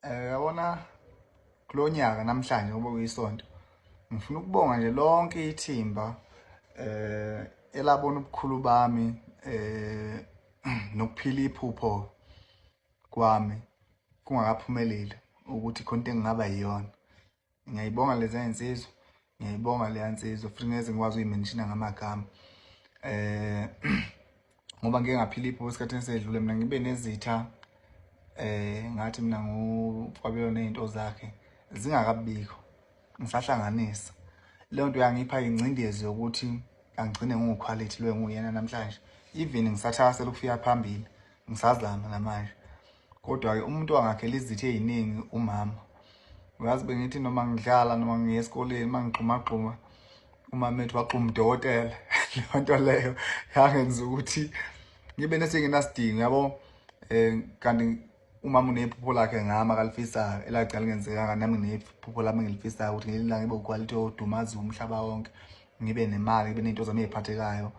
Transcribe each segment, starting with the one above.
Yabona kulonyaka namhlanje ngoba kuyisonto ngifuna ukubonga nje lonke ithimba elabona ubukhulu bami nokuphila iphupho kwami kungakaphumeleli ukuthi khona into engingaba yiyona. Ngiyayibonga lezi zinsizwa, ngiyayibonga le yansizwa futhi ngeze ngikwazi uyimenshina ngamagama. Ngoba ngeke ngaphila iphupho esikhathini esedlule mina ngibe nezitha ngathi mina nguFabio nezinto zakhe zingakabikho ngisahlanganisa. Leyo nto yangipha ingcindezi yokuthi angigcine ngiwuquality lo nguyena namhlanje. Even ngisathakasela ukufika phambili ngisazama namanje. Kodwa ke umuntu wangakhela izitho eziningi umama. Uyazi bengithi noma ngidlala noma ngiye esikoleni mangixhuma umama ethu waxhuma udokotela. Leyo nto leyo yangenza ukuthi ngibe nesingenasidingo yabo kanti umama unephupho lakhe ngama kalifisayo elagcina lingenzeka nami nginephupho lami engilifisayo ukuthi ngelinga ngibe uquality odumaza umhlaba wonke, ngibe nemali, ngibe nezinto zami eziphathekayo.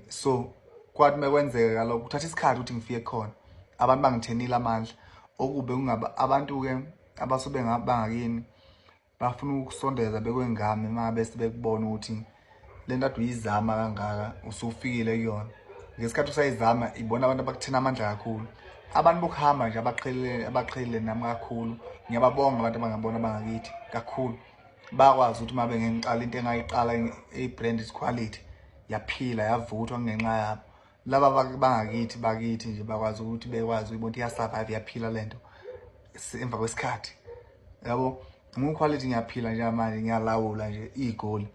So kwathi mekwenzeka lokho kuthatha isikhathi ukuthi ngifike khona. Abantu bangithenile amandla okube kungaba abantu ke abasuke bangakini bafuna ukusondeza bekwengami mabese bekubona ukuthi lento ade uyizama kangaka usufikile kuyona. Ngesikhathi usayizama ibona abantu abakuthena amandla kakhulu. Abantu bokuhamba nje abaqhelile nami kakhulu. Ngiyababonga abantu abangabona bangakithi kakhulu. Bakwazi ukuthi mabe ngiqala into engayiqala ebrand quality yaphila yavuthwa ngenxa yabo. Laba bakithi nje bakwazi ukuthi bekwazi ukubona ukuthi iyasurvive yaphila lento emva kwesikhathi. Yabo ngiquality ngiyaphila nje manje ngiyalawula nje igoli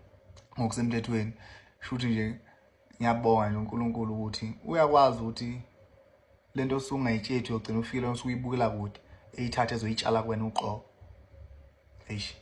ngokusemthethweni. Futhi nje ngiyabonga nje uNkulunkulu ukuthi uyakwazi ukuthi lento osungayitshethi ugcina ufike la usuyibukela kude eyithathe ezoyitshala kuwena uqobo. Eish.